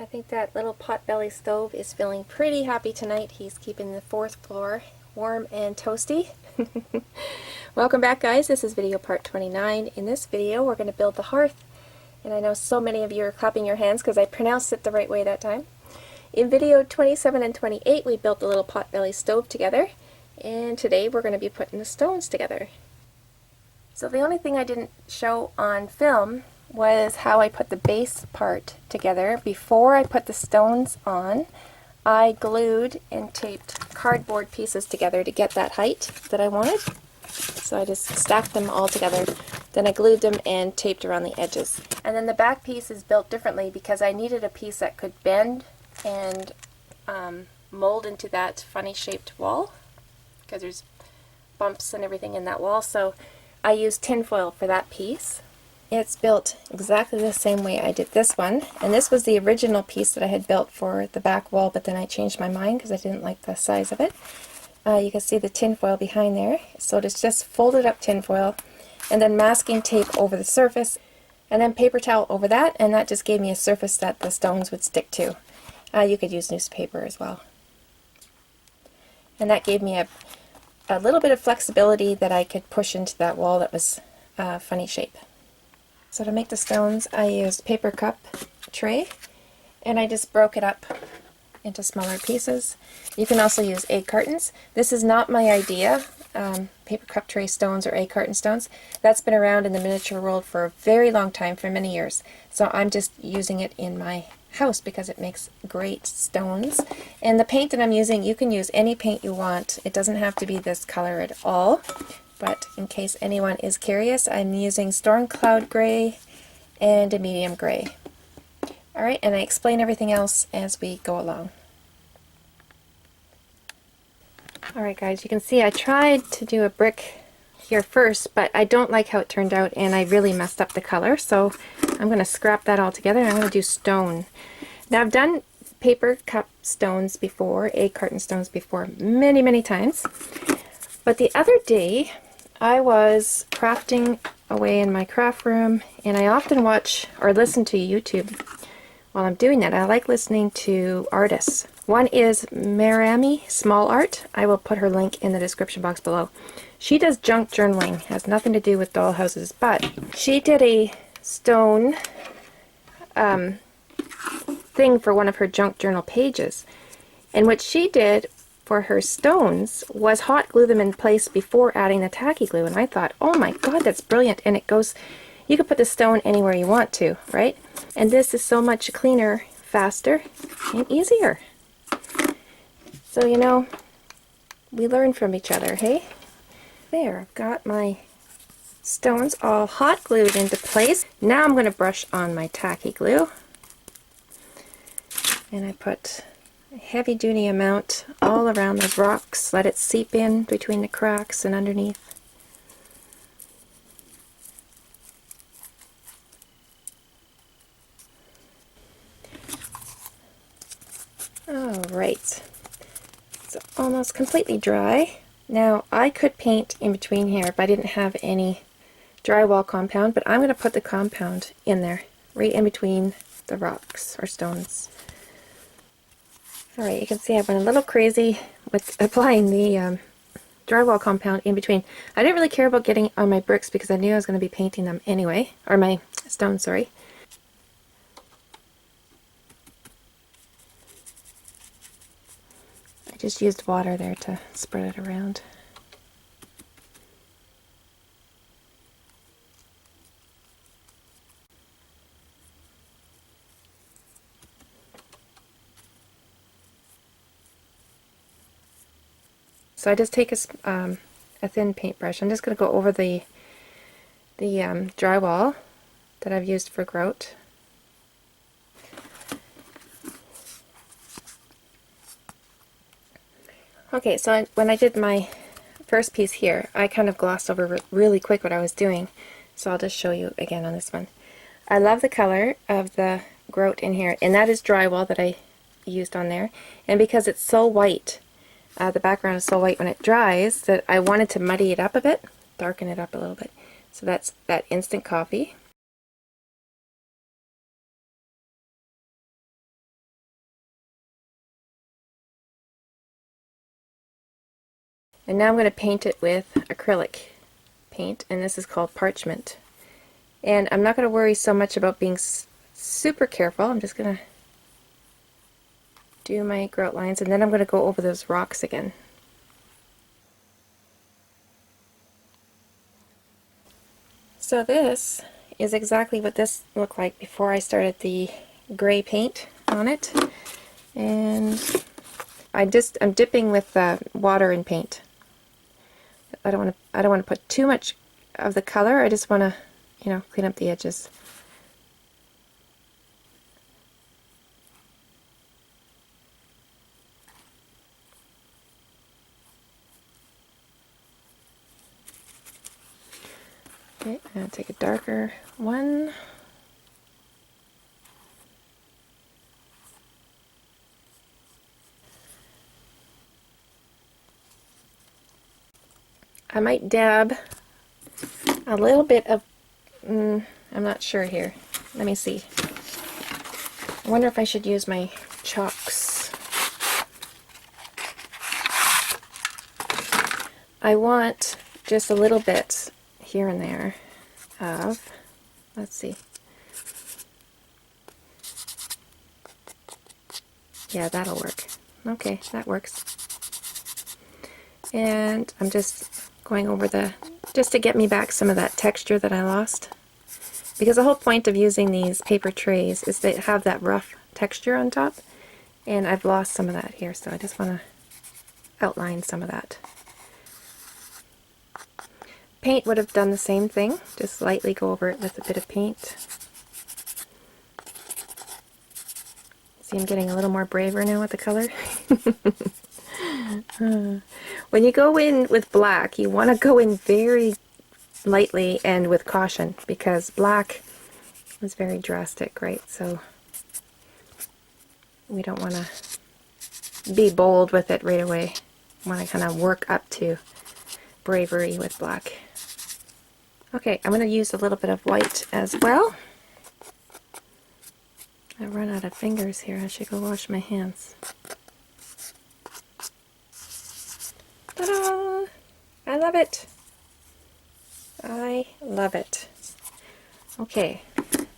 I think that little potbelly stove is feeling pretty happy tonight. He's keeping the fourth floor warm and toasty. Welcome back, guys. This is video part 29. In this video we're going to build the hearth, and I know so many of you are clapping your hands because I pronounced it the right way that time. In video 27 and 28 we built the little potbelly stove together, and today we're going to be putting the stones together. So the only thing I didn't show on film was how I put the base part together. Before I put the stones on, I glued and taped cardboard pieces together to get that height that I wanted. So I just stacked them all together, then I glued them and taped around the edges. And then the back piece is built differently because I needed a piece that could bend and mold into that funny shaped wall, because there's bumps and everything in that wall, so I used tinfoil for that piece. It's built exactly the same way I did this one, and this was the original piece that I had built for the back wall, but then I changed my mind because I didn't like the size of it. You can see the tinfoil behind there, so it's just folded up tinfoil and then masking tape over the surface and then paper towel over that, and that just gave me a surface that the stones would stick to. You could use newspaper as well. And that gave me a little bit of flexibility that I could push into that wall that was a funny shape. So to make the stones, I used paper cup tray, and I just broke it up into smaller pieces. You can also use egg cartons. This is not my idea, paper cup tray stones or egg carton stones. That's been around in the miniature world for a very long time, for many years. So I'm just using it in my house because it makes great stones. And the paint that I'm using, you can use any paint you want. It doesn't have to be this color at all. But in case anyone is curious, I'm using Storm Cloud Gray and a medium gray. Alright, and I explain everything else as we go along. Alright guys, you can see I tried to do a brick here first, but I don't like how it turned out, and I really messed up the color, so I'm going to scrap that all together and I'm going to do stone. Now I've done paper cup stones before, egg carton stones before, many times, but the other day I was crafting away in my craft room, and I often watch or listen to YouTube while I'm doing that. I like listening to artists. One is Marami Small Art. I will put her link in the description box below. She does junk journaling, has nothing to do with dollhouses, but she did a stone thing for one of her junk journal pages, and what she did for her stones was hot glue them in place before adding the tacky glue, and I thought, oh my god, that's brilliant. And it goes, you can put the stone anywhere you want to, right? And this is so much cleaner, faster, and easier. So, you know, we learn from each other, hey? There, I've got my stones all hot glued into place. Now I'm going to brush on my tacky glue, and I put a heavy duty amount all around the rocks. Let it seep in between the cracks and underneath. Alright, it's almost completely dry. Now I could paint in between here, but I didn't have any drywall compound, but I'm going to put the compound in there, right in between the rocks or stones. Alright, you can see I went a little crazy with applying the drywall compound in between. I didn't really care about getting on my bricks because I knew I was going to be painting them anyway, or my stones, sorry. I just used water there to spread it around. So I just take a thin paintbrush. I'm just going to go over the drywall that I've used for grout. Okay, so when I did my first piece here, I kind of glossed over really quick what I was doing, so I'll just show you again on this one. I love the color of the grout in here, and that is drywall that I used on there, and because it's so white, the background is so white when it dries, that I wanted to muddy it up a bit, darken it up a little bit. So that's that instant coffee. And now I'm going to paint it with acrylic paint, and this is called parchment. And I'm not going to worry so much about being super careful. I'm just going to do my grout lines, and then I'm going to go over those rocks again. So this is exactly what this looked like before I started the gray paint on it. And I'm dipping with water and paint. I don't want to put too much of the color. I just want to, clean up the edges. Okay, I'm going to take a darker one. I might dab a little bit of, I'm not sure here. Let me see. I wonder if I should use my chalks. I want just a little bit here and there of, let's see. Yeah, that'll work. Okay, that works. And I'm just going over just to get me back some of that texture that I lost. Because the whole point of using these paper trays is they have that rough texture on top, and I've lost some of that here, so I just want to outline some of that. Paint would have done the same thing, just lightly go over it with a bit of paint. See, I'm getting a little more braver now with the color. When you go in with black, you want to go in very lightly and with caution, because black is very drastic, right? So we don't want to be bold with it right away. We want to kind of work up to bravery with black. Okay, I'm going to use a little bit of white as well. I run out of fingers here. I should go wash my hands. Ta-da! I love it. I love it. Okay,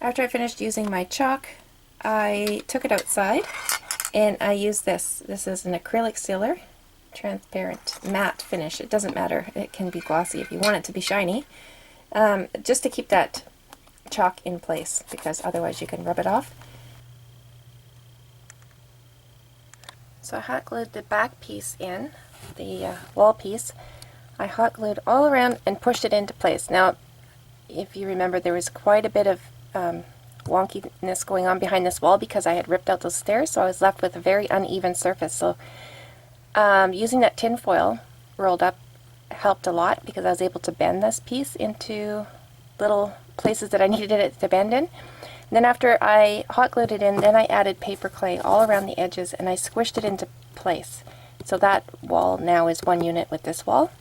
after I finished using my chalk, I took it outside and I used this. This is an acrylic sealer, transparent matte finish. It doesn't matter. It can be glossy if you want it to be shiny. Just to keep that chalk in place, because otherwise you can rub it off. So I hot glued the back piece in, the wall piece. I hot glued all around and pushed it into place. Now, if you remember, there was quite a bit of wonkiness going on behind this wall because I had ripped out those stairs, so I was left with a very uneven surface. So using that tin foil rolled up helped a lot, because I was able to bend this piece into little places that I needed it to bend in. And then after I hot glued it in, then I added paper clay all around the edges and I squished it into place. So that wall now is one unit with this wall.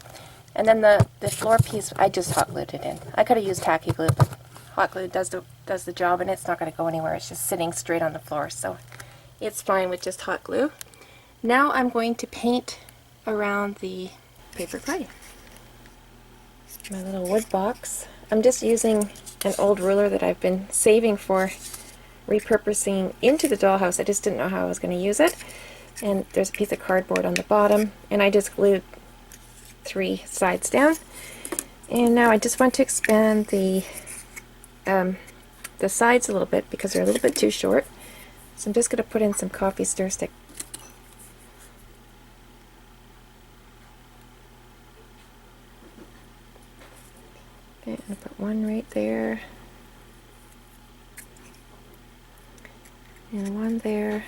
And then the floor piece, I just hot glued it in. I could have used tacky glue, but hot glue does the job, and it's not going to go anywhere. It's just sitting straight on the floor, so it's fine with just hot glue. Now I'm going to paint around the paper clay. My little wood box. I'm just using an old ruler that I've been saving for repurposing into the dollhouse. I just didn't know how I was going to use it. And there's a piece of cardboard on the bottom, and I just glued 3 sides down. And now I just want to expand the sides a little bit because they're a little bit too short. So I'm just going to put in some coffee stir stick. Okay, I'm going to put one right there. And one there.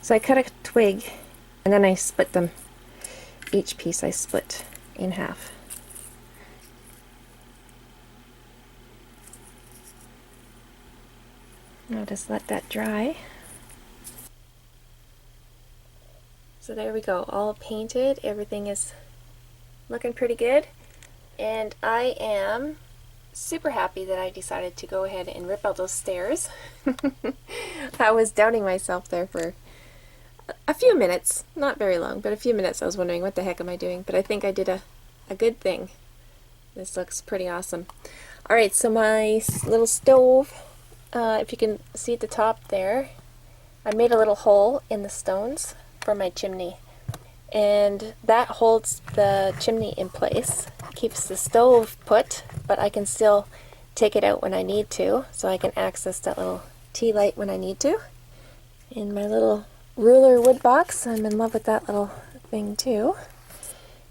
So I cut a twig and then I split them. Each piece I split in half. I'll just let that dry. So there we go, all painted. Everything is looking pretty good. And I am super happy that I decided to go ahead and rip out those stairs. I was doubting myself there for a few minutes, not very long, but a few minutes. I was wondering, what the heck am I doing? But I think I did a good thing. This looks pretty awesome. Alright, so my little stove, if you can see at the top there, I made a little hole in the stones for my chimney. And that holds the chimney in place, keeps the stove put, but I can still take it out when I need to, so I can access that little tea light when I need to. In my little ruler wood box, I'm in love with that little thing too.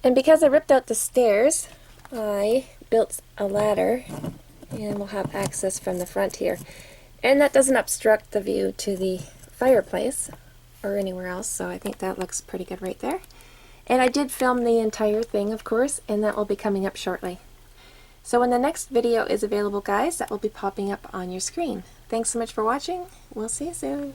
And because I ripped out the stairs, I built a ladder, and we'll have access from the front here. And that doesn't obstruct the view to the fireplace or anywhere else, so I think that looks pretty good right there. And I did film the entire thing, of course, and that will be coming up shortly. So when the next video is available, guys, that will be popping up on your screen. Thanks so much for watching. We'll see you soon.